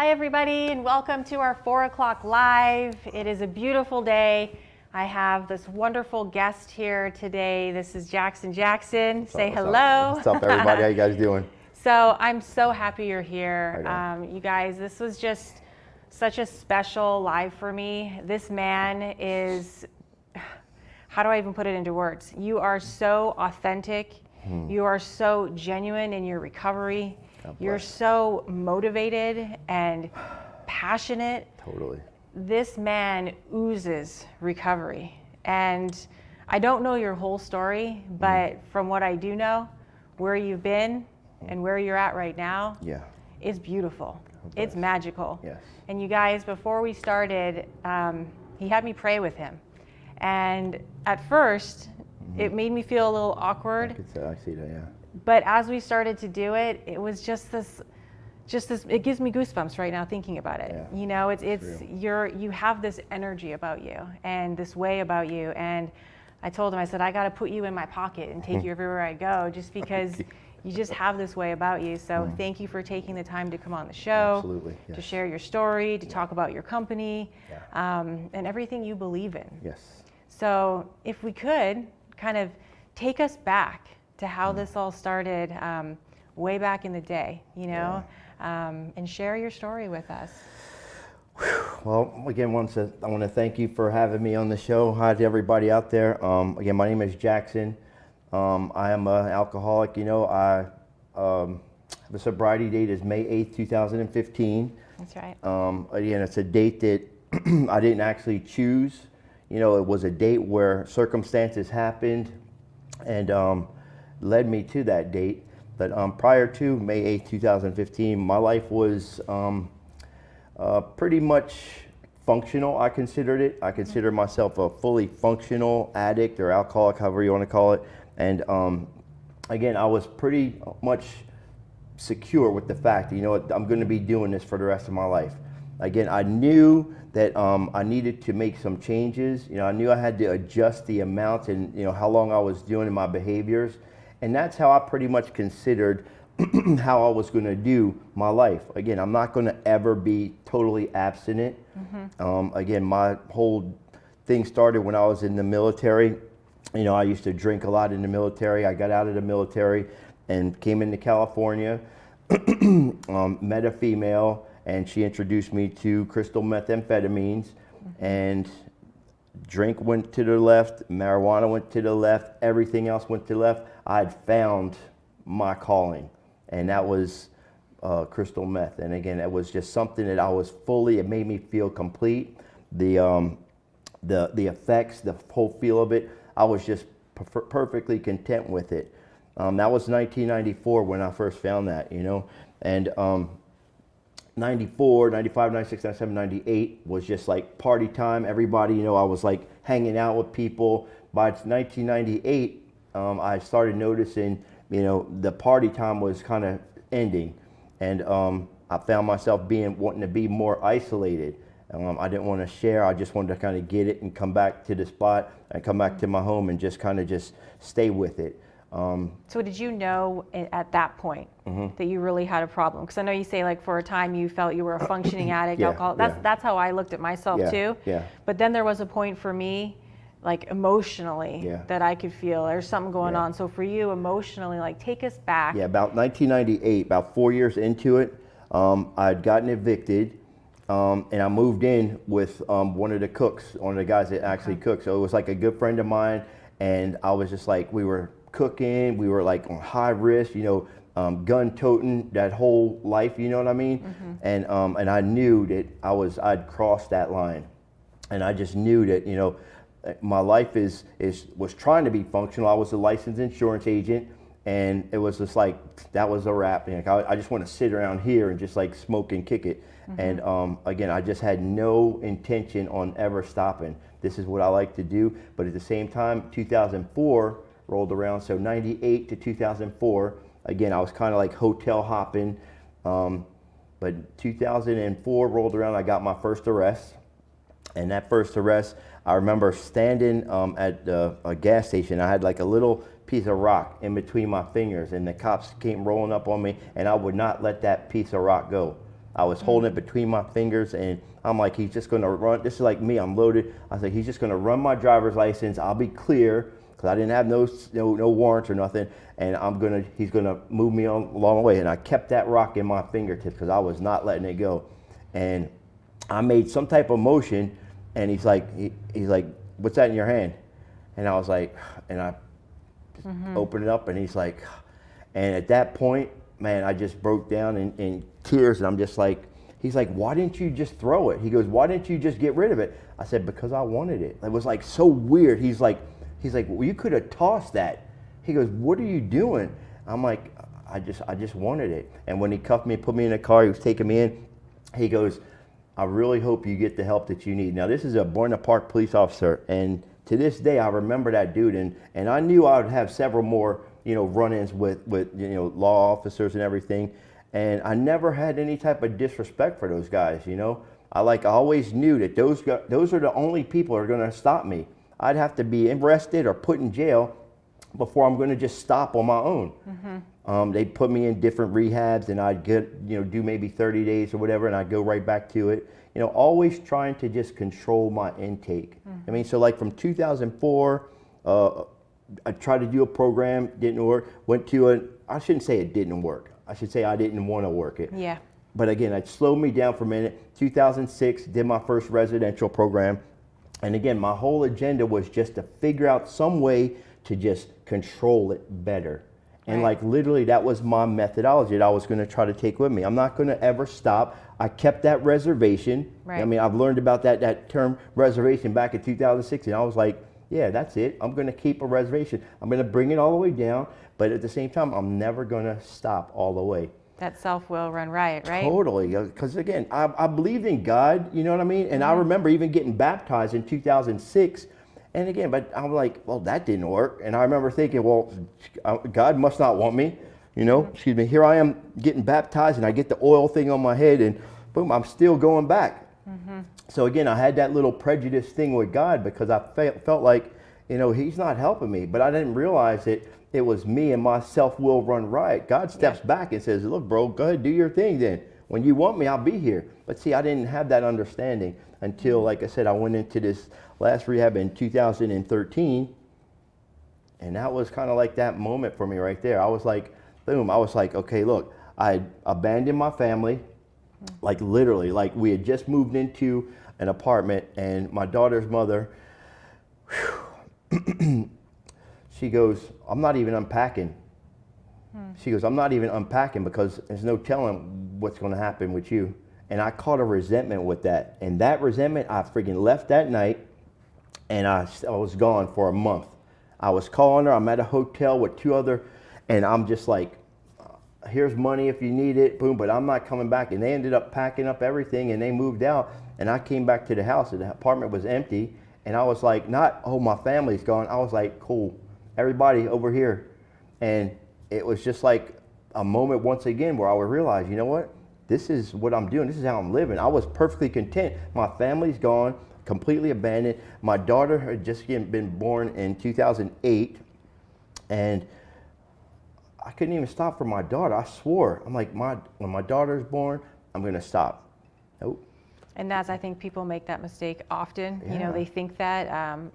Hi everybody, and welcome to our 4 o'clock live. It is a beautiful day. I have this wonderful guest here today. This is Jackson. Say hello. What's up, everybody? How you guys doing? So I'm so happy you're here. You guys, this was just such a special live for me. This man is, how do I even put it into words? You are so authentic. You are so genuine in your recovery. You're so motivated and passionate. Totally. This man oozes recovery. And I don't know your whole story, but from what I do know, where you've been and where you're at right now is beautiful. It's magical. Yes. And you guys, before we started, he had me pray with him. And at first, it made me feel a little awkward. I see that, yeah. But as we started to do it, it was just this, it gives me goosebumps right now thinking about it. Yeah. You know, you have this energy about you and this way about you. And I told him, I said, I got to put you in my pocket and take you everywhere I go, just because you just have this way about you. So thank you for taking the time to come on the show. Absolutely. Yes. To share your story, to talk about your company, and everything you believe in. Yes. So if we could kind of take us back to how this all started way back in the day, you know, and share your story with us. Well, again, I want to thank you for having me on the show. Hi to everybody out there. Again, my name is Jackson. I am an alcoholic. You know, I have a sobriety date is May 8th, 2015. That's right. Again, it's a date that I didn't actually choose. You know, it was a date where circumstances happened and led me to that date. But prior to May 8, 2015, my life was pretty much functional. I considered it. I consider myself a fully functional addict or alcoholic, however you want to call it. And again, I was pretty much secure with the fact that, you know what, I'm going to be doing this for the rest of my life. Again, I knew that I needed to make some changes. You know, I knew I had to adjust the amounts and, you know, how long I was doing in my behaviors. And that's how I pretty much considered how I was going to do my life. Again, I'm not going to ever be totally abstinent. Again, my whole thing started when I was in the military. You know, I used to drink a lot in the military. I got out of the military and came into California, met a female, and she introduced me to crystal methamphetamines, and drink went to the left, marijuana went to the left, everything else went to the left. I had found my calling, and that was crystal meth. And again, it was just something that I was fully, it made me feel complete. The effects, the whole feel of it, I was just perfectly content with it. That was 1994 when I first found that, you know, and 94, 95, 96, 97, 98 was just like party time. Everybody, you know, I was like hanging out with people. By 1998, I started noticing, you know, the party time was kind of ending. And I found myself wanting to be more isolated. I didn't want to share. I just wanted to kind of get it and come back to the spot and come back to my home and just kind of just stay with it. So did you know at that point that you really had a problem? Because I know you say, like, for a time you felt you were a functioning addict, alcohol. That's how I looked at myself too. Yeah. But then there was a point for me, like emotionally, that I could feel there's something going on. So for you, emotionally, like, take us back. Yeah, about 1998, about 4 years into it, I'd gotten evicted. And I moved in with one of the cooks, one of the guys that actually cooked. So it was like a good friend of mine, and I was just like, we were cooking, we were like on high risk, you know, gun toting, that whole life, you know what I mean? And I knew that I'd crossed that line, and I just knew that, you know, my life was trying to be functional. I was a licensed insurance agent, and it was just like, that was a wrap. Like, I just want to sit around here and just like smoke and kick it. And again, I just had no intention on ever stopping. This is what I like to do. But at the same time, 2004 rolled around. So 98 to 2004, again, I was kind of like hotel hopping. But 2004 rolled around, I got my first arrest. And that first arrest, I remember standing at a gas station. I had like a little piece of rock in between my fingers, and the cops came rolling up on me, and I would not let that piece of rock go. I was holding it between my fingers, and I'm like, he's just going to run. This is like me. I'm loaded. I was like, he's just going to run my driver's license. I'll be clear because I didn't have no warrants or nothing. And he's going to move me on along the way. And I kept that rock in my fingertips because I was not letting it go. And I made some type of motion, and he's like, what's that in your hand? And I was like, and I opened it up, and he's like, and at that point, man, I just broke down in tears, and I'm just like, he's like, why didn't you just throw it? He goes, why didn't you just get rid of it? I said, because I wanted it. It was like so weird. He's like, well, you could have tossed that. He goes, what are you doing? I'm like, I just wanted it. And when he cuffed me and put me in a car, he was taking me in, he goes, I really hope you get the help that you need. Now, this is a Buena Park police officer, and to this day, I remember that dude, and I knew I would have several more, run-ins with law officers and everything, and I never had any type of disrespect for those guys, I always knew that those are the only people that are going to stop me. I'd have to be arrested or put in jail before I'm going to just stop on my own. They'd put me in different rehabs, and I'd get, do maybe 30 days or whatever, and I'd go right back to it. Always trying to just control my intake. I mean, so like from 2004, I tried to do a program, didn't work. I shouldn't say it didn't work. I should say I didn't want to work it. Yeah. But again, it slowed me down for a minute. 2006, did my first residential program. And again, my whole agenda was just to figure out some way to just control it better. And like literally that was my methodology that I was going to try to take with me. I'm not going to ever stop. I kept that reservation. Right. I mean, I've learned about that term reservation back in 2006, and I was like, yeah, that's it. I'm going to keep a reservation. I'm going to bring it all the way down, but at the same time, I'm never going to stop all the way. That self will run riot, right? Totally, because again, I believed in God, you know what I mean? And I remember even getting baptized in 2006. And again, but I'm like, well, that didn't work. And I remember thinking, well, God must not want me, excuse me. Here I am getting baptized, and I get the oil thing on my head, and boom, I'm still going back. So again, I had that little prejudice thing with God because I felt like, he's not helping me. But I didn't realize that it was me and my self-will run riot. God steps back and says, look, bro, go ahead, do your thing then. When you want me, I'll be here. But see, I didn't have that understanding until, like I said, I went into this last rehab in 2013. And that was kind of like that moment for me right there. I was like, boom, I was like, okay, look, I abandoned my family. Like literally, like we had just moved into an apartment, and my daughter's mother, she goes, I'm not even unpacking. She goes, I'm not even unpacking because there's no telling what's going to happen with you. And I caught a resentment with that. And that resentment, I freaking left that night, and I was gone for a month. I was calling her. I'm at a hotel with two other, and I'm just like, here's money if you need it, boom, but I'm not coming back. And they ended up packing up everything, and they moved out. And I came back to the house, and the apartment was empty. And I was like, not, oh, my family's gone. I was like, cool, everybody over here. And it was just like a moment once again where I would realize, you know what? This is what I'm doing. This is how I'm living. I was perfectly content. My family's gone, completely abandoned. My daughter had just been born in 2008. And I couldn't even stop for my daughter. I swore. I'm like, when my daughter's born, I'm going to stop. Nope. And that's, I think people make that mistake often. Yeah. They think that.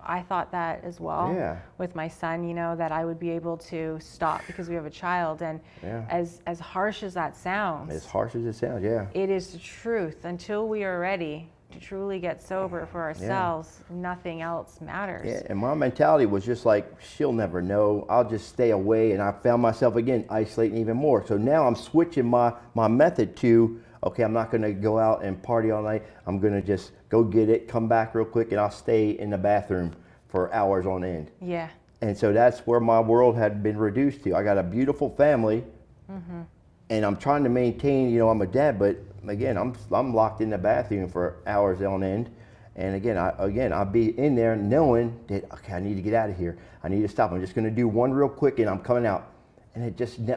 I thought that as well with my son, that I would be able to stop because we have a child. And as harsh as that sounds. As harsh as it sounds, yeah. It is the truth. Until we are ready to truly get sober for ourselves, nothing else matters. Yeah, and my mentality was just like, she'll never know. I'll just stay away. And I found myself, again, isolating even more. So now I'm switching my method to, okay, I'm not going to go out and party all night. I'm going to just go get it, come back real quick, and I'll stay in the bathroom for hours on end. Yeah. And so that's where my world had been reduced to. I got a beautiful family, and I'm trying to maintain, I'm a dad, but again, I'm locked in the bathroom for hours on end. And again, I'll be in there knowing that, okay, I need to get out of here. I need to stop. I'm just going to do one real quick, and I'm coming out. And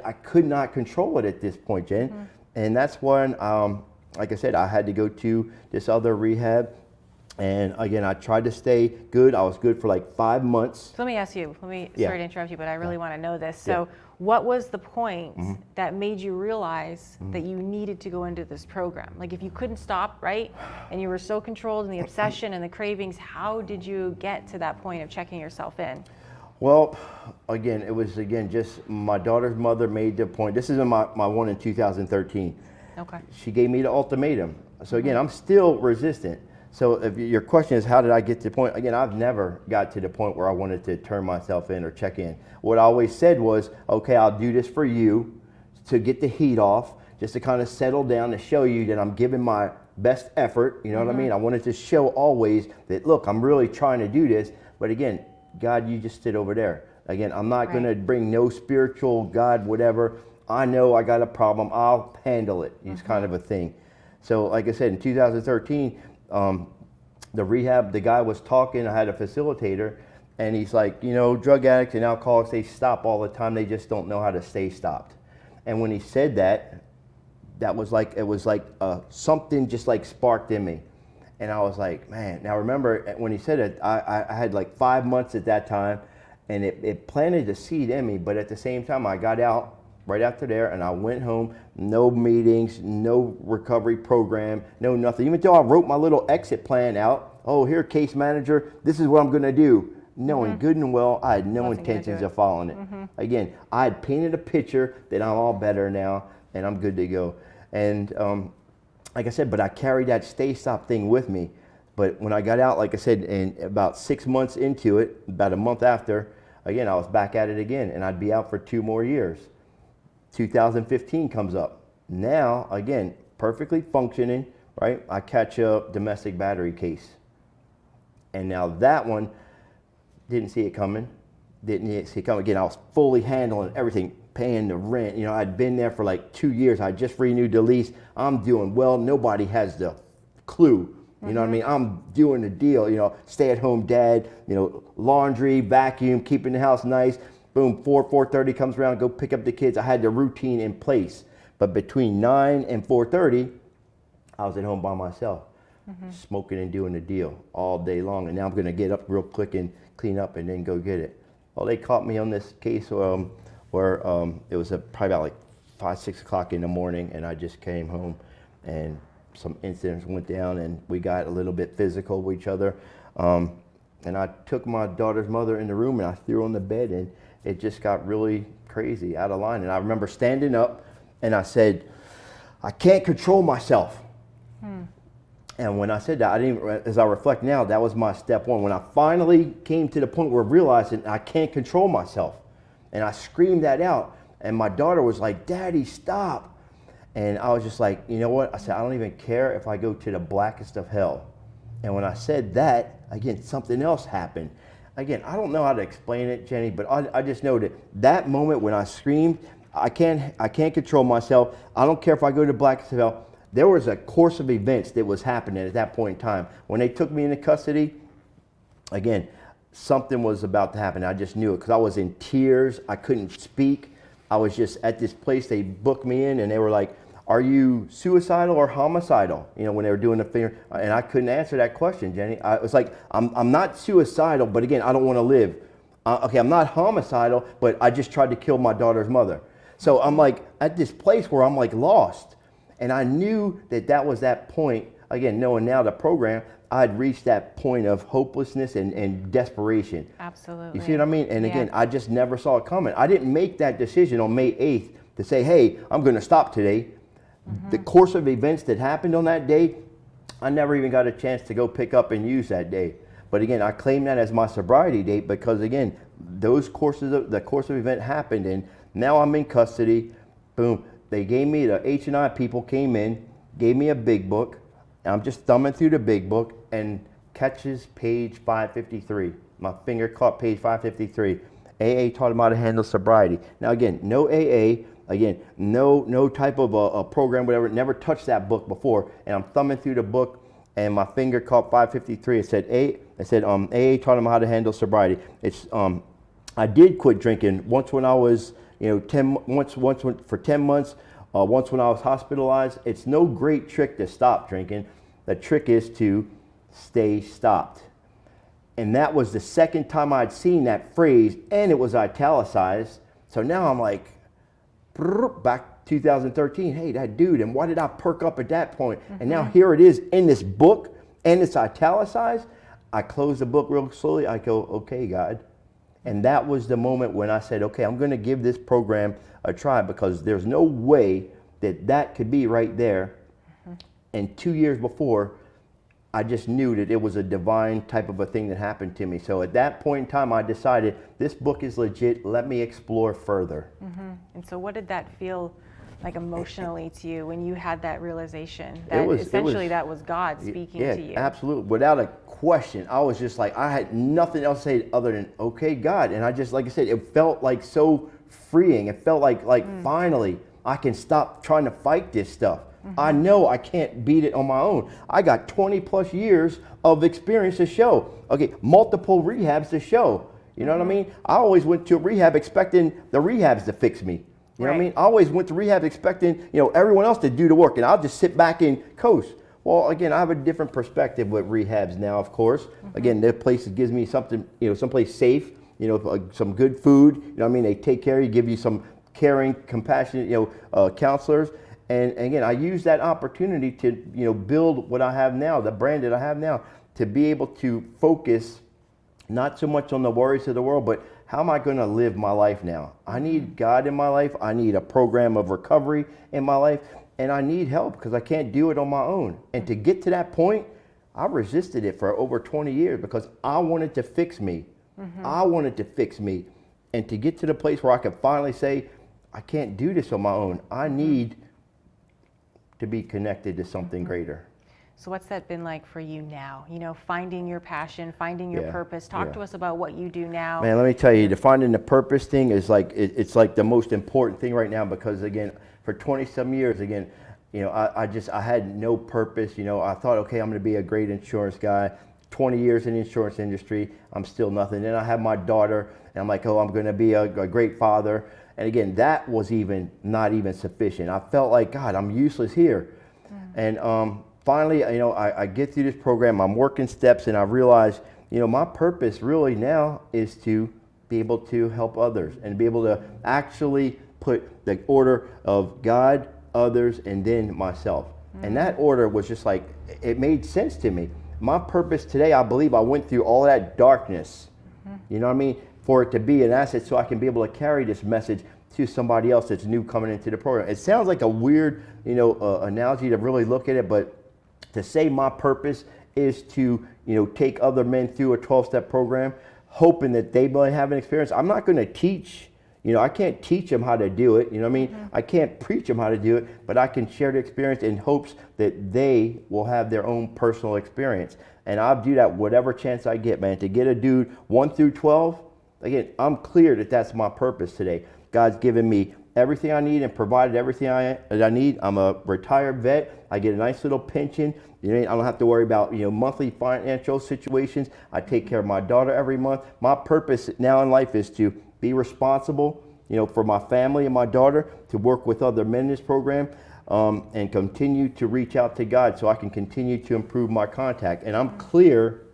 I could not control it at this point, Jen. And that's when, like I said, I had to go to this other rehab. And again, I tried to stay good. I was good for like 5 months. So let me ask you, sorry to interrupt you, but I really want to know this. So what was the point that made you realize that you needed to go into this program? Like if you couldn't stop, right? And you were so controlled in the obsession and the cravings, how did you get to that point of checking yourself in? Well, again, it was just my daughter's mother made the point. This is my one in 2013. Okay. She gave me the ultimatum. So again, I'm still resistant. So if your question is, how did I get to the point? Again, I've never got to the point where I wanted to turn myself in or check in. What I always said was, okay, I'll do this for you to get the heat off, just to kind of settle down, to show you that I'm giving my best effort. You know what I mean? I wanted to show always that, look, I'm really trying to do this. But again, God, you just sit over there. Again, I'm not going to bring no spiritual God, whatever. I know I got a problem. I'll handle it. It's kind of a thing. So like I said, in 2013, the rehab, the guy was talking, I had a facilitator, and he's like, you know, drug addicts and alcoholics, they stop all the time. They just don't know how to stay stopped. And when he said that, it was like something just like sparked in me. And I was like, man, now remember when he said it, I had like 5 months at that time, and it planted a seed in me. But at the same time, I got out right after there, and I went home, no meetings, no recovery program, no nothing. Even though I wrote my little exit plan out, oh, here, case manager, this is what I'm gonna do. Knowing good and well, I had no intentions of following it. Again, I had painted a picture that I'm all better now, and I'm good to go. And like I said, but I carried that stay stop thing with me. But when I got out, like I said, and about 6 months into it, about a month after, again, I was back at it again, and I'd be out for 2 more years. 2015 comes up. Now, again, perfectly functioning, right? I catch a domestic battery case. And now that one, didn't see it coming. Didn't see it coming. Again, I was fully handling everything, paying the rent. You know, I'd been there for like 2 years. I just renewed the lease. I'm doing well. Nobody has the clue. You know what I mean? I'm doing the deal, you know, stay-at-home dad, you know, laundry, vacuum, keeping the house nice. Boom, 4:30 comes around, go pick up the kids. I had the routine in place. But between 9 and 4:30, I was at home by myself, smoking and doing the deal all day long. And now I'm going to get up real quick and clean up and then go get it. Well, they caught me on this case where it was probably about like 5, 6 o'clock in the morning, and I just came home, and some incidents went down, and we got a little bit physical with each other. And I took my daughter's mother in the room, and I threw her on the bed, and it just got really crazy, out of line. And I remember standing up, and I said, I can't control myself. And when I said that, I didn't. As I reflect now, that was my step one. When I finally came to the point where I realized that I can't control myself, and I screamed that out, and my daughter was like, Daddy, stop. And I was just like, you know what? I said, I don't even care if I go to the blackest of hell. And when I said that, again, something else happened. Again, I don't know how to explain it, Jenny, but I just know that moment when I screamed, I can't control myself. I don't care if I go to blackest of hell. There was a course of events that was happening at that point in time. When they took me into custody, again, something was about to happen. I just knew it because I was in tears. I couldn't speak. I was just at this place. They booked me in, and they were like, are you suicidal or homicidal? You know, when they were doing the finger, and I couldn't answer that question, Jenny. I was like, I'm not suicidal, but again, I don't want to live. Okay, I'm not homicidal, but I just tried to kill my daughter's mother. So I'm like at this place where I'm like lost. And I knew that was that point, again, knowing now the program, I'd reached that point of hopelessness and desperation. Absolutely. You see what I mean? And again, I just never saw it coming. I didn't make that decision on May 8th to say, hey, I'm going to stop today. The course of events that happened on that day, I never even got a chance to go pick up and use that day. But again, I claim that as my sobriety date because again, the course of event happened, and now I'm in custody. Boom. They gave me, the H&I people came in, gave me a big book, and I'm just thumbing through the big book and catches page 553. My finger caught page 553. AA taught him how to handle sobriety. Now again, no AA, again, no type of a program, whatever, never touched that book before. And I'm thumbing through the book, and my finger caught 553. It said AA taught him how to handle sobriety. It's I did quit drinking once when I was, you know, once for 10 months, once when I was hospitalized. It's no great trick to stop drinking. The trick is to stay stopped. And that was the second time I'd seen that phrase, and it was italicized. So now I'm like, back 2013, hey, that dude, and why did I perk up at that point? And now here it is in this book, and it's italicized. I close the book real slowly. I go, okay, God. And that was the moment when I said, okay, I'm going to give this program a try, because there's no way that that could be right there. And 2 years before, I just knew that it was a divine type of a thing that happened to me. So at that point in time, I decided this book is legit. Let me explore further. And so what did that feel like emotionally to you when you had that realization that essentially that was God speaking to you? Absolutely. Without a question, I was just like, I had nothing else to say other than, okay, God. And I just, like I said, it felt like so freeing. It felt like finally I can stop trying to fight this stuff. I know I can't beat it on my own. I got 20 plus years of experience to show. Okay, multiple rehabs to show. You know what I mean? I always went to a rehab expecting the rehabs to fix me. You know what I mean? I always went to rehab expecting, everyone else to do the work, and I'll just sit back and coast. Well, again, I have a different perspective with rehabs now, of course. Again, that place gives me something, someplace safe, some good food. You know what I mean? They take care of you, give you some caring, compassionate, counselors. And again, I use that opportunity to, build what I have now, the brand that I have now, to be able to focus not so much on the worries of the world, but how am I going to live my life now? I need God in my life. I need a program of recovery in my life, and I need help because I can't do it on my own. And to get to that point, I resisted it for over 20 years because I wanted to fix me. I wanted to fix me. And to get to the place where I could finally say, I can't do this on my own. I need to be connected to something greater. So what's that been like for you now? Finding your passion, finding your purpose. Talk to us about what you do now. Man, let me tell you, the finding the purpose thing is like, it's like the most important thing right now, because again, for 20 some years, again, I had no purpose. I thought, okay, I'm going to be a great insurance guy. 20 years in the insurance industry, I'm still nothing. Then I have my daughter, and I'm like, oh, I'm going to be a great father. And again, that was not even sufficient. I felt like, God, I'm useless here. And finally, I get through this program, I'm working steps, and I realize, my purpose really now is to be able to help others and be able to actually put the order of God, others, and then myself. And that order was just like, it made sense to me. My purpose today, I believe I went through all of that darkness, you know what I mean, for it to be an asset so I can be able to carry this message to somebody else that's new coming into the program. It sounds like a weird, analogy to really look at it, but to say my purpose is to, take other men through a 12-step program, hoping that they might have an experience. I'm not going to teach, I can't teach them how to do it, you know what I mean? I can't preach them how to do it, but I can share the experience in hopes that they will have their own personal experience. And I'll do that whatever chance I get, man. To get a dude 1 through 12, again, I'm clear that that's my purpose today. God's given me everything I need and provided everything that I need. I'm a retired vet. I get a nice little pension. I don't have to worry about monthly financial situations. I take care of my daughter every month. My purpose now in life is to be responsible, for my family and my daughter, to work with other men in this program, and continue to reach out to God so I can continue to improve my contact. And I'm clear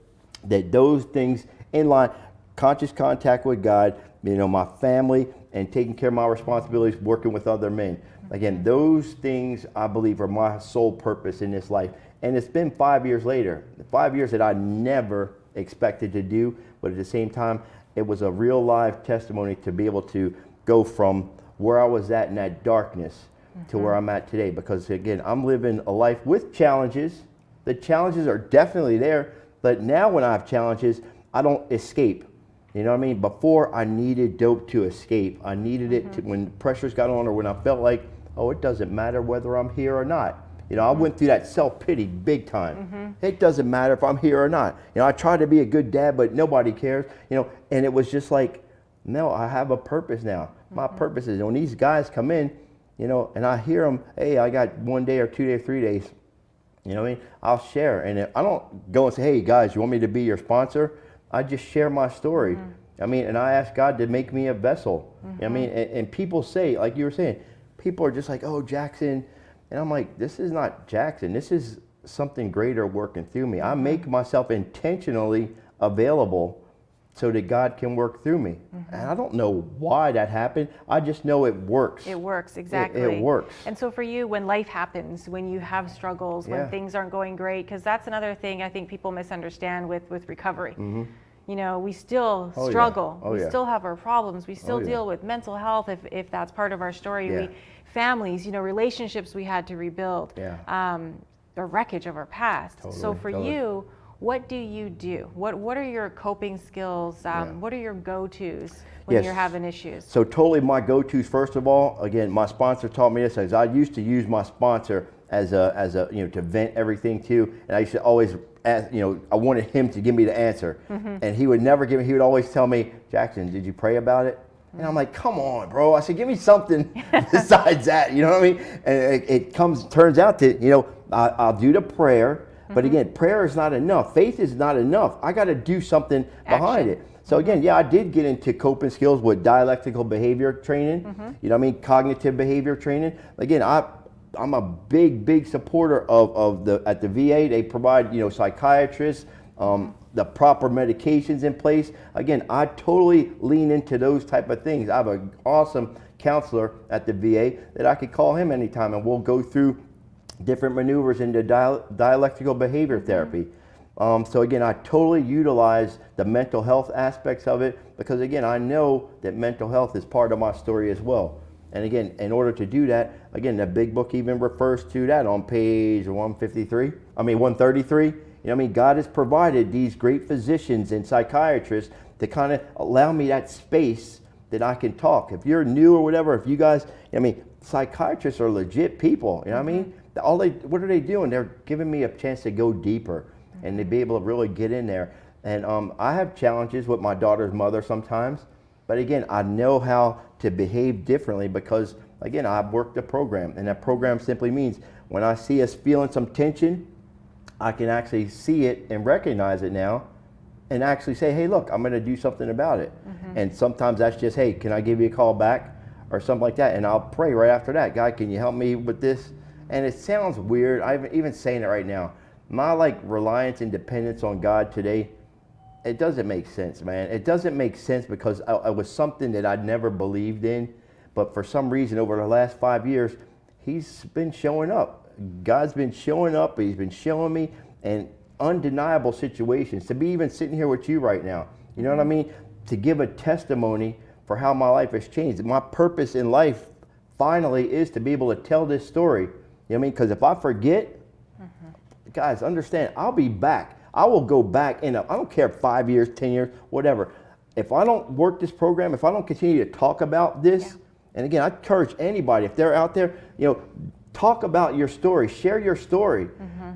that those things in line, conscious contact with God, my family, and taking care of my responsibilities, working with other men. Again, those things I believe are my sole purpose in this life. And it's been 5 years later, 5 years that I never expected to do, but at the same time, it was a real live testimony to be able to go from where I was at in that darkness to where I'm at today. Because again, I'm living a life with challenges. The challenges are definitely there, but now when I have challenges, I don't escape. You know what I mean? Before, I needed dope to escape. I needed it to, when pressures got on, or when I felt like, oh, it doesn't matter whether I'm here or not. I went through that self-pity big time. It doesn't matter if I'm here or not. I tried to be a good dad, but nobody cares. And it was just like, no, I have a purpose now. My purpose is when these guys come in, and I hear them, hey, I got 1 day or 2 days, 3 days. You know what I mean? I'll share. And I don't go and say, hey, guys, you want me to be your sponsor? I just share my story. I mean, and I ask God to make me a vessel. You know what I mean? And people say, like you were saying, people are just like, oh, Jackson. And I'm like, this is not Jackson. This is something greater working through me. I make myself intentionally available so that God can work through me. And I don't know why that happened. I just know it works. It works, exactly. It works. And so for you, when life happens, when you have struggles, when things aren't going great, because that's another thing I think people misunderstand with recovery. You know, we still struggle. We still have our problems. We still deal with mental health if that's part of our story. Families, you know, relationships we had to rebuild. The wreckage of our past. So for you, what do you do? What are your coping skills? What are your go-tos when you're having issues? So totally my go-tos, first of all, again, my sponsor taught me this, as I used to use my sponsor as a you know, to vent everything to, and I used to always ask, you know, I wanted him to give me the answer. And he would never give me, he would always tell me, Jackson, did you pray about it? And I'm like, come on, bro. I said, give me something besides that, you know what I mean? And it turns out that, you know, I'll do the prayer. But again, prayer is not enough. Faith is not enough. I got to do something behind it. So again, I did get into coping skills with dialectical behavior training, you know what I mean, cognitive behavior training. Again, I'm a big supporter of at the VA, they provide, you know, psychiatrists, the proper medications in place. Again, I totally lean into those type of things. I have an awesome counselor at the VA that I could call him anytime, and we'll go through different maneuvers into dialectical behavior therapy. So again, I totally utilize the mental health aspects of it, because again, I know that mental health is part of my story as well. And again, in order to do that, again, the big book even refers to that on page 133. I mean 133. You know what I mean? God has provided these great physicians and psychiatrists to kind of allow me that space that I can talk. If you're new or whatever, if you guys, I mean, psychiatrists are legit people. You know what I mean? What are they doing? They're giving me a chance to go deeper and to be able to really get in there. And I have challenges with my daughter's mother sometimes, but again, I know how to behave differently because, again, I've worked a program, and that program simply means when I see us feeling some tension, I can actually see it and recognize it now and actually say, hey, look, I'm going to do something about it. And sometimes that's just, hey, can I give you a call back or something like that? And I'll pray right after that. God, can you help me with this? And it sounds weird. I'm even saying it right now. My reliance and dependence on God today, it doesn't make sense, man. It doesn't make sense because it was something that I'd never believed in. But for some reason, over the last 5 years, He's been showing up. God's been showing up. He's been showing me in undeniable situations. To be even sitting here with you right now, you know what I mean? To give a testimony for how my life has changed. My purpose in life finally is to be able to tell this story. You know what I mean? Because if I forget, guys, understand, I'll be back. I will go back in. I don't care, 5 years, 10 years, whatever. If I don't work this program, if I don't continue to talk about this, and again, I encourage anybody, if they're out there, you know, talk about your story, share your story,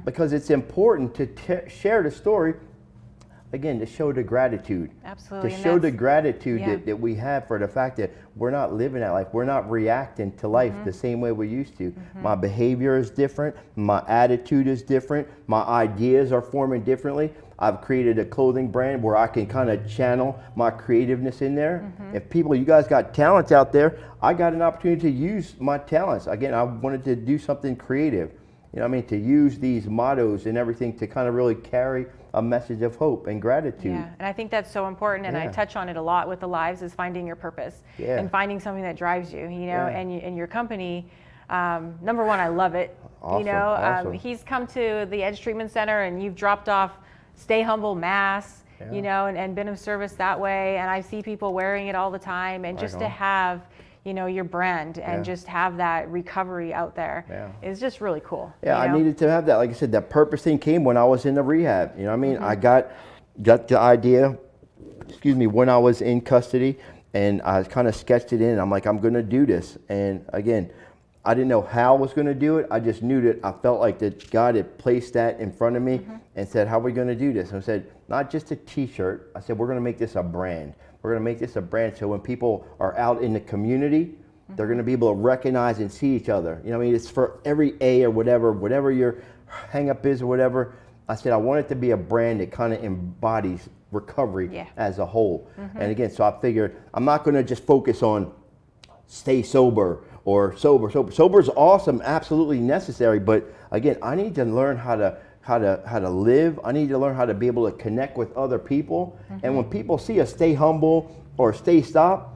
because it's important to share the story. Again, to show the gratitude. Absolutely. To show the gratitude that we have for the fact that we're not living that life. We're not reacting to life the same way we used to. My behavior is different. My attitude is different. My ideas are forming differently. I've created a clothing brand where I can kind of channel my creativeness in there. If people, you guys got talents out there, I got an opportunity to use my talents. Again, I wanted to do something creative. You know what I mean? To use these mottos and everything to kind of really carry a message of hope and gratitude. Yeah, and I think that's so important, and I touch on it a lot with the lives, is finding your purpose and finding something that drives you, you know, and your company, number one, I love it. Awesome, you know, awesome. He's come to the Edge Treatment Center and you've dropped off Stay Humble masks, you know, and been of service that way, and I see people wearing it all the time, and just to have, you know, your brand and just have that recovery out there is just really cool. Yeah, you know? I needed to have that. Like I said, that purpose thing came when I was in the rehab. You know what I mean? I got the idea, when I was in custody, and I kind of sketched it in. I'm like, I'm going to do this. And again, I didn't know how I was going to do it. I just knew that I felt like that God had placed that in front of me and said, how are we going to do this? And I said, not just a t-shirt. I said, we're going to make this a brand. We're going to make this a brand so when people are out in the community, they're going to be able to recognize and see each other. You know what I mean? It's for every A or whatever your hang up is or whatever. I said, I want it to be a brand that kind of embodies recovery as a whole. And again, so I figured I'm not going to just focus on stay sober or sober. Sober is awesome, absolutely necessary. But again, I need to learn how how to live. I need to learn how to be able to connect with other people. And when people see us stay humble or stay stop,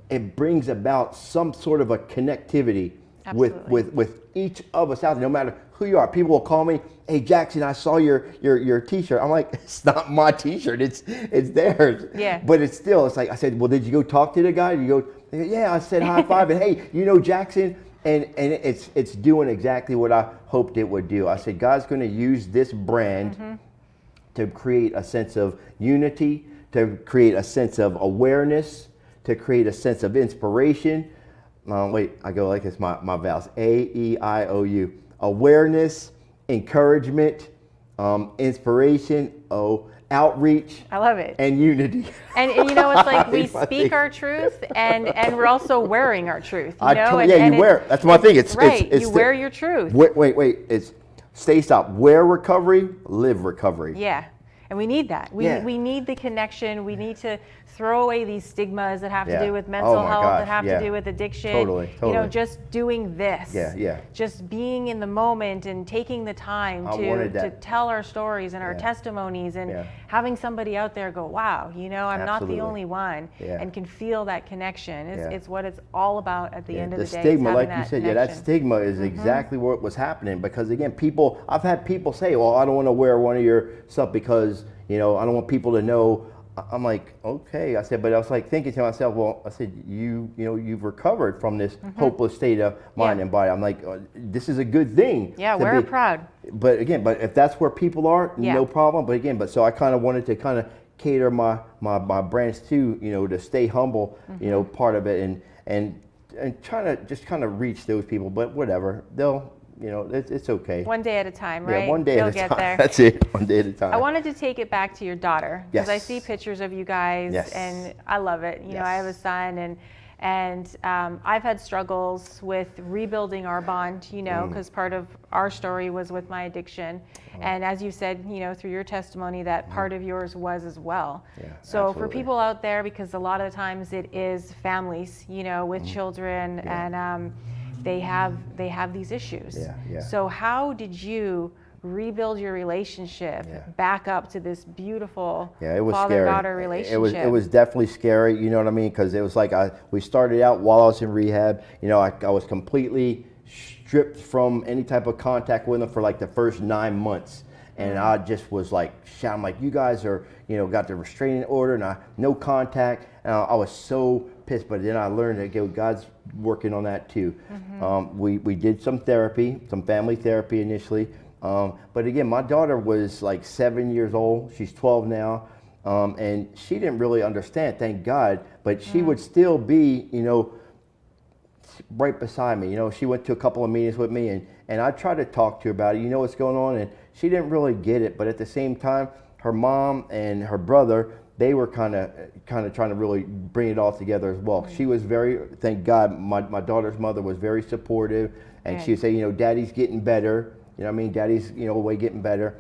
it brings about some sort of a connectivity with each of us out there, no matter who you are. People will call me, "Hey Jackson, I saw your t-shirt." I'm like, "It's not my t-shirt, it's theirs." Yeah. But it's like, I said, "Well, did you go talk to the guy?" You go, "Yeah, I said high five, and hey, Jackson." And it's doing exactly what I hoped it would do. I said, God's going to use this brand to create a sense of unity, to create a sense of awareness, to create a sense of inspiration. Wait, I go like this, my vowels, AEIOU. Awareness, encouragement, inspiration, outreach. I love it. And unity. And it's like we speak our truth and we're also wearing our truth. You know? You wear. That's my thing. It's you wear your truth. Wait. It's stop. Wear recovery, live recovery. Yeah. And we need that. We need the connection. We need to throw away these stigmas that have to do with mental health, that have to do with addiction. Totally. Just doing this. Yeah. Just being in the moment and taking the time to tell our stories and our testimonies and having somebody out there go, wow, I'm not the only one, and can feel that connection. It's what it's all about at the end of the day. The stigma, like you said, that stigma is exactly what was happening, because again, I've had people say, well, I don't want to wear one of your stuff because I don't want people to know. I'm like, okay. I said, but I was like thinking to myself, well, I said, you've recovered from this hopeless state of mind and body. I'm like, this is a good thing. Yeah, we're proud. But if that's where people are, no problem. But so I kind of wanted to kind of cater my brands to, to stay humble, part of it, and trying to just kind of reach those people. But whatever, they'll. It's okay. One day at a time, right? Yeah, one day at a time. Get there. That's it, one day at a time. I wanted to take it back to your daughter, because I see pictures of you guys, and I love it. I have a son, and I've had struggles with rebuilding our bond, because part of our story was with my addiction. And as you said, through your testimony, that part of yours was as well. Yeah, so absolutely. for people out there, because a lot of the times it is families, with children, and they have these issues. So how did you rebuild your relationship back up to this beautiful father-daughter relationship? It was definitely scary, you know what I mean? Because it was like we started out while I was in rehab. I was completely stripped from any type of contact with them for like the first 9 months. And I just was like shouting, like, you guys are, got the restraining order and no contact. And I was so pissed, but then I learned that God's working on that too. We did some therapy, some family therapy initially. But again, my daughter was like 7 years old. She's 12 now. And she didn't really understand, thank God, but she would still be, right beside me. She went to a couple of meetings with me, and I tried to talk to her about it, what's going on, and she didn't really get it. But at the same time, her mom and her brother, they were kind of trying to really bring it all together as well. She was thank God, my daughter's mother was very supportive, and she would say, Daddy's getting better. Daddy's, way getting better.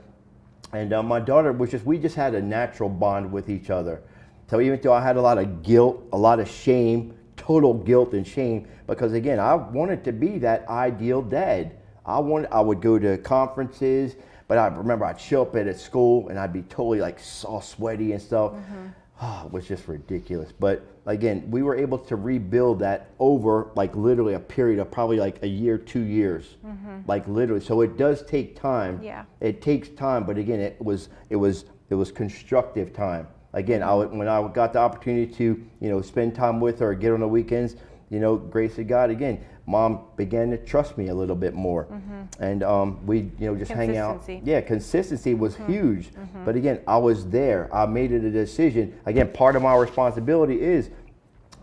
And my daughter was we just had a natural bond with each other. So even though I had a lot of guilt, a lot of shame, total guilt and shame, because again, I wanted to be that ideal dad. I would go to conferences, but I remember I'd show up at school and I'd be totally like all sweaty and stuff. It was just ridiculous. But again, we were able to rebuild that over like literally a period of probably like a year, 2 years, like literally. So it does take time. Yeah. It takes time, but again, it was constructive time. Again, when I got the opportunity to spend time with her, get on the weekends, grace of God, again, Mom began to trust me a little bit more, and we just hang out. Yeah, consistency was huge. But again, I was there. I made it a decision. Again, part of my responsibility is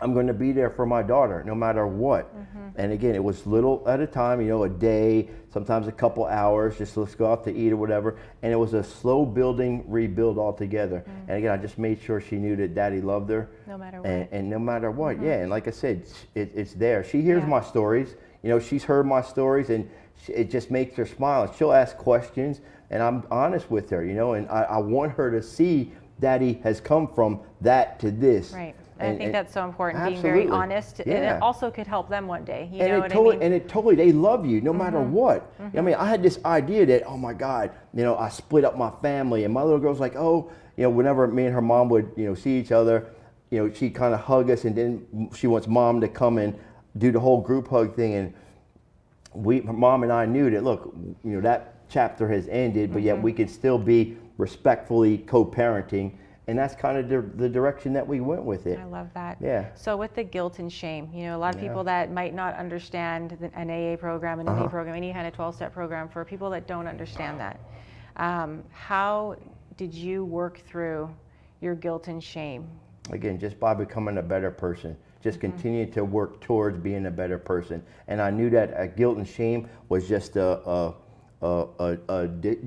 I'm going to be there for my daughter no matter what. And again, it was little at a time, a day, sometimes a couple hours, just let's go out to eat or whatever. And it was a slow building, rebuild altogether. And again, I just made sure she knew that Daddy loved her. No matter what. And no matter what, and like I said, it's there. She hears my stories. She's heard my stories, and it just makes her smile. And she'll ask questions, and I'm honest with her, and I want her to see Daddy has come from that to this. Right. And I think that's so important, being very honest, and it also could help them one day. You know what I mean? And it totally, they love you no matter what. I mean, I had this idea that, oh my God, I split up my family, and my little girl's like, oh, whenever me and her mom would, see each other, she'd kind of hug us, and then she wants mom to come and do the whole group hug thing. And mom and I knew that, look, that chapter has ended, but yet we can still be respectfully co-parenting. And that's kind of the direction that we went with it. I love that. Yeah. So with the guilt and shame, a lot of people that might not understand an AA program, an NA program, any kind of 12-step program, for people that don't understand that, how did you work through your guilt and shame? Again, just by becoming a better person. Just continue to work towards being a better person. And I knew that guilt and shame was just a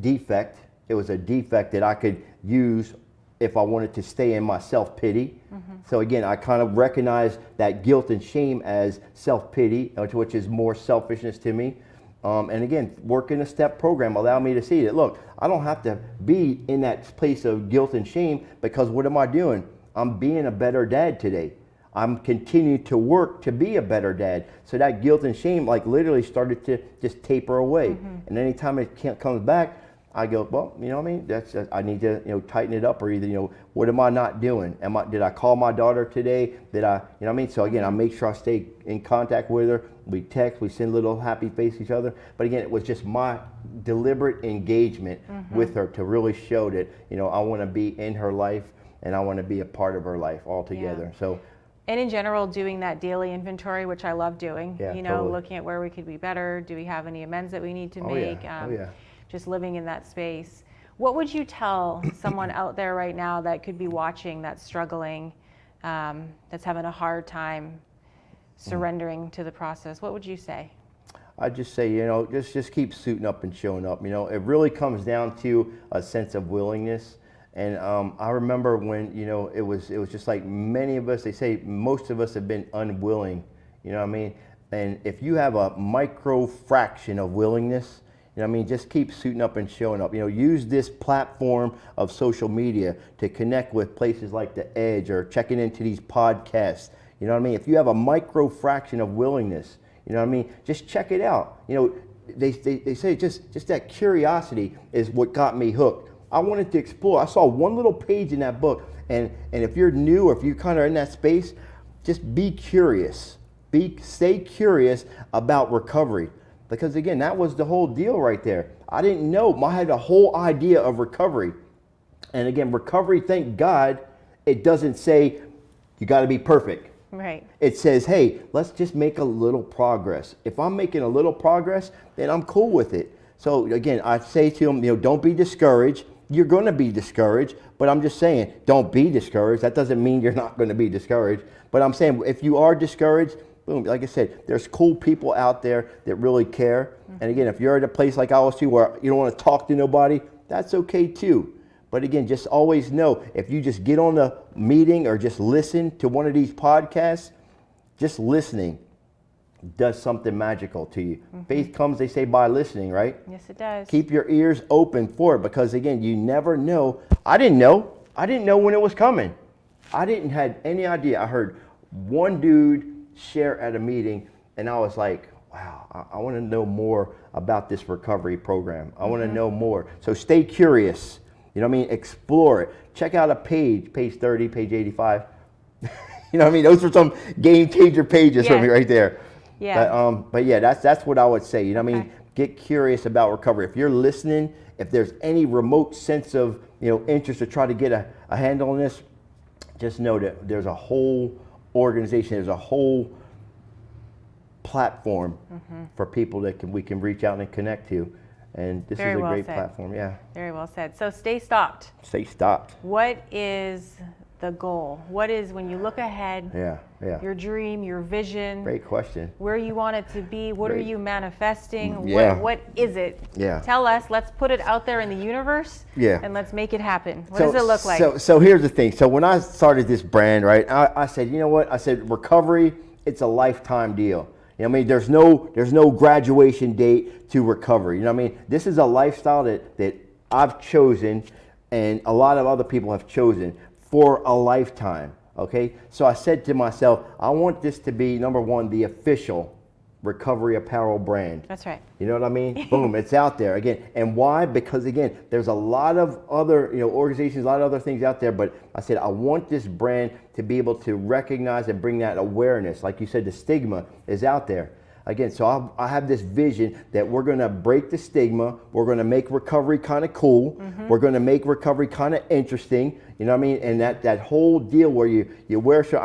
defect. It was a defect that I could use if I wanted to stay in my self-pity. So again, I kind of recognize that guilt and shame as self-pity, which is more selfishness to me. And again, working a step program allowed me to see that, look, I don't have to be in that place of guilt and shame, because what am I doing? I'm being a better dad today. I'm continuing to work to be a better dad. So that guilt and shame literally started to just taper away. And anytime it comes back, I go, well, you know what I mean? That's I need to tighten it up, or either what am I not doing? Did I call my daughter today? Did I, what I mean? So again, I make sure I stay in contact with her. We text, we send little happy face to each other. But again, it was just my deliberate engagement with her to really show that I want to be in her life, and I want to be a part of her life altogether. Yeah. So. And in general, doing that daily inventory, which I love doing, Totally. Looking at where we could be better. Do we have any amends that we need to make? Just living in that space. What would you tell someone out there right now that could be watching, that's struggling, that's having a hard time surrendering to the process? What would you say? I'd just say, just keep suiting up and showing up. It really comes down to a sense of willingness. And I remember when, it was just like many of us, they say most of us have been unwilling, you know what I mean? And if you have a micro fraction of willingness, just keep suiting up and showing up. Use this platform of social media to connect with places like The Edge, or checking into these podcasts. You know what I mean? If you have a micro fraction of willingness, just check it out. They say just that curiosity is what got me hooked. I wanted to explore. I saw one little page in that book, and if you're new, or if you're kind of in that space, just be curious. Stay curious about recovery. Because again, that was the whole deal right there. I didn't know. I had a whole idea of recovery. And again, recovery, thank God, it doesn't say you got to be perfect. Right. It says, hey, let's just make a little progress. If I'm making a little progress, then I'm cool with it. So again, I say to them, don't be discouraged. You're going to be discouraged, but I'm just saying, don't be discouraged. That doesn't mean you're not going to be discouraged. But I'm saying, if you are discouraged, boom, like I said, there's cool people out there that really care. And again, if you're at a place like I was too, where you don't want to talk to nobody, that's okay too. But again, just always know, if you just get on a meeting or just listen to one of these podcasts, just listening does something magical to you. Faith comes, they say, by listening, right? Yes, it does. Keep your ears open for it, because again, you never know. I didn't know when it was coming. I didn't have any idea. I heard one dude share at a meeting, and I was like, wow, I want to know more about this recovery program. I want to know more. So stay curious. Explore it. Check out a page 30, page 85. Those are some game changer pages for me right there. Yeah. But yeah, that's what I would say. Get curious about recovery. If you're listening, if there's any remote sense of interest to try to get a handle on this, just know that there's a whole organization, there's a whole platform for people that we can reach out and connect to. And this is a great platform. Yeah. Very well said. So stay stopped. Stay stopped. What is the goal? What is, when you look ahead, your dream, your vision? Great question. Where you want it to be? What are you manifesting? Yeah. What is it? Yeah. Tell us. Let's put it out there in the universe. Yeah. And let's make it happen. What does it look like? So here's the thing. So when I started this brand, right, I said, you know what? I said, recovery, it's a lifetime deal. There's no graduation date to recovery. This is a lifestyle that I've chosen, and a lot of other people have chosen for a lifetime. Okay, so I said to myself, I want this to be, number one, the official recovery apparel brand. That's right. You know what I mean? Boom, it's out there again. And why? Because again, there's a lot of other, organizations, a lot of other things out there, but I said I want this brand to be able to recognize and bring that awareness. Like you said, the stigma is out there. Again, so I have this vision that we're going to break the stigma. We're going to make recovery kind of cool. We're going to make recovery kind of interesting. You know what I mean? And that whole deal where you wear a shirt.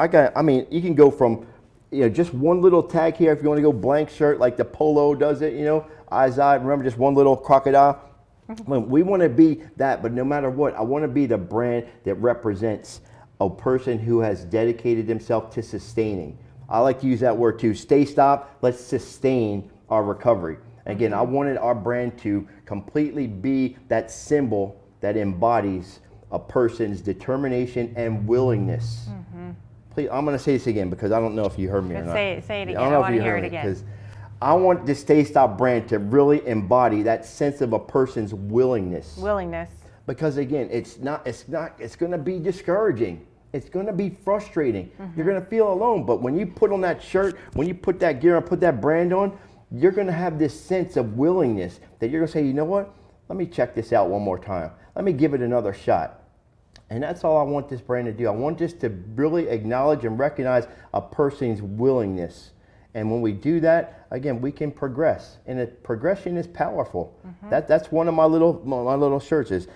You can go from just one little tag here if you want to go blank shirt like the polo does it, eyes eye. Remember, just one little crocodile. We want to be that, but no matter what, I want to be the brand that represents a person who has dedicated himself to sustaining. I like to use that word too. Stay, stop, let's sustain our recovery. Again, I wanted our brand to completely be that symbol that embodies a person's determination and willingness. Please, I'm going to say this again because I don't know if you heard me or not. Say it again. I want to hear it again. Because I want the Stay Stop brand to really embody that sense of a person's willingness. Because again, it's going to be discouraging. It's going to be frustrating. You're going to feel alone. But when you put on that shirt, when you put that gear on, put that brand on, you're going to have this sense of willingness that you're going to say, you know what? Let me check this out one more time. Let me give it another shot. And that's all I want this brand to do. I want this to really acknowledge and recognize a person's willingness. And when we do that, again, we can progress. And progression is powerful. That's one of my little shirts is,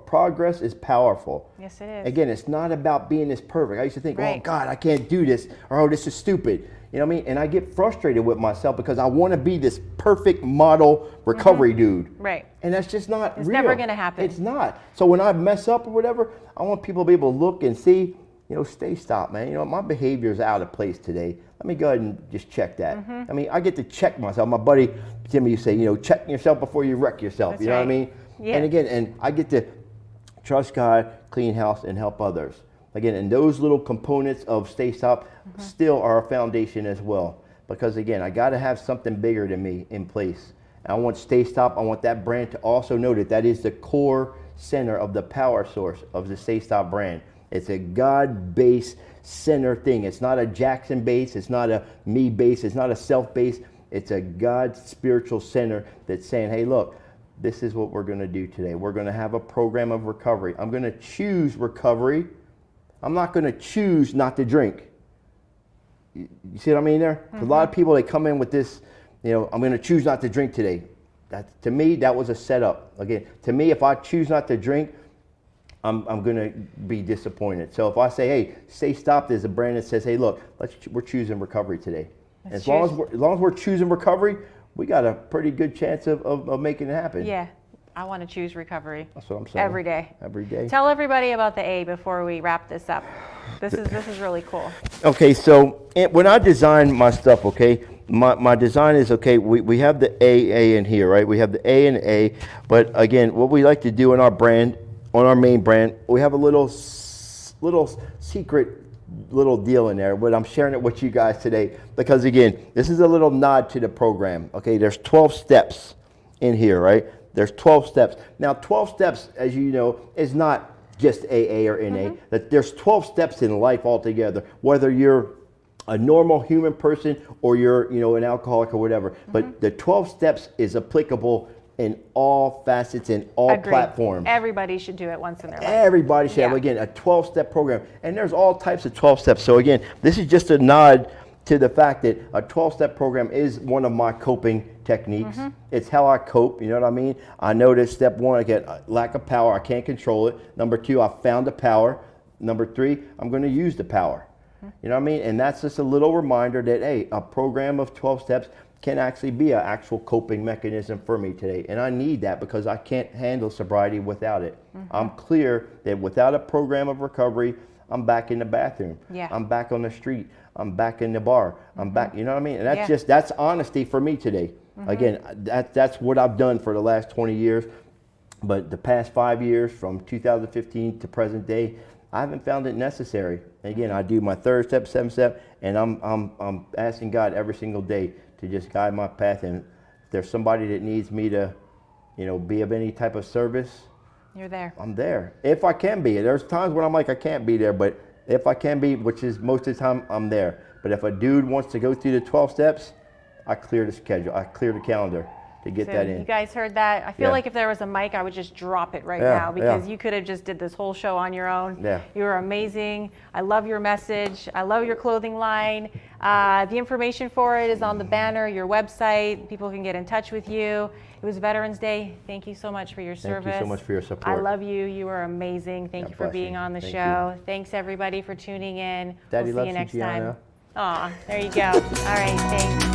progress is powerful. Yes, it is. Again, it's not about being this perfect. I used to think, oh God, I can't do this, or oh, this is stupid. You know what I mean? And I get frustrated with myself because I want to be this perfect model recovery dude. Right. And that's just not real. It's never going to happen. It's not. So when I mess up or whatever, I want people to be able to look and see, stay, stop, man. My behavior is out of place today. Let me go ahead and just check that. I get to check myself. My buddy Timmy used to say, check yourself before you wreck yourself. That's you know right. what I mean? Yeah. And again, and I get to trust God, clean house, and help others. Again, and those little components of Stay Stop still are a foundation as well. Because again, I got to have something bigger than me in place. And I want Stay Stop, I want that brand to also know that is the core center of the power source of the Stay Stop brand. It's a God-based center thing. It's not a Jackson base. It's not a me base. It's not a self base. It's a God spiritual center that's saying, hey, look, this is what we're going to do today. We're going to have a program of recovery. I'm going to choose recovery. I'm not going to choose not to drink. You see what I mean there? A lot of people, they come in with this, I'm going to choose not to drink today. To me, that was a setup. Again, to me, if I choose not to drink, I'm going to be disappointed. So if I say, hey, Stay Stop, there's a brand that says, hey, look, we're choosing recovery today. As long as we're choosing recovery, we got a pretty good chance of making it happen. Yeah, I want to choose recovery. That's what I'm saying. Every day. Every day. Tell everybody about the A before we wrap this up. This is really cool. Okay, so when I design my stuff, okay, my design is, okay, we have the A in here, right? We have the A and A, but again, what we like to do in our brand, on our main brand, we have a little secret little deal in there, but I'm sharing it with you guys today because again, this is a little nod to the program. Okay, there's 12 steps in here, right? There's 12 steps. Now, 12 steps, as you know, is not just AA or NA. That there's 12 steps in life altogether, whether you're a normal human person or you're, an alcoholic or whatever. But the 12 steps is applicable in all facets, in all platforms. Everybody should do it once in their life. Everybody should have, again, a 12-step program. And there's all types of 12 steps. So again, this is just a nod to the fact that a 12-step program is one of my coping techniques. It's how I cope, you know what I mean? I know that step one, I get lack of power, I can't control it. Number two, I found the power. Number three, I'm going to use the power. You know what I mean? And that's just a little reminder that, hey, a program of 12 steps can actually be an actual coping mechanism for me today. And I need that because I can't handle sobriety without it. I'm clear that without a program of recovery, I'm back in the bathroom. Yeah. I'm back on the street. I'm back in the bar. I'm back, you know what I mean? And that's honesty for me today. Again, that's what I've done for the last 20 years. But the past 5 years, from 2015 to present day, I haven't found it necessary. Again, I do my third step, seventh step, and I'm asking God every single day to just guide my path. And if there's somebody that needs me to, be of any type of service, you're there. I'm there. If I can be. There's times when I'm like, I can't be there, but If I can be, which is most of the time, I'm there. But if a dude wants to go through the 12 steps, I clear the schedule. I clear the calendar to get So that in. you guys heard that? I feel Yeah. like if there was a mic, I would just drop it right Yeah, now because yeah. you could have just did this whole show on your own. Yeah. You were amazing. I love your message. I love your clothing line. The information for it is on the banner, your website. People can get in touch with you. It was Veterans Day. Thank you so much for your service. Thank you so much for your support. I love you. You are amazing. Thank God you for bless being you. on the Thank show. Thanks everybody for tuning in. Daddy we'll see you loves you, next time. Gianna. Aw, there you go. All right, thanks.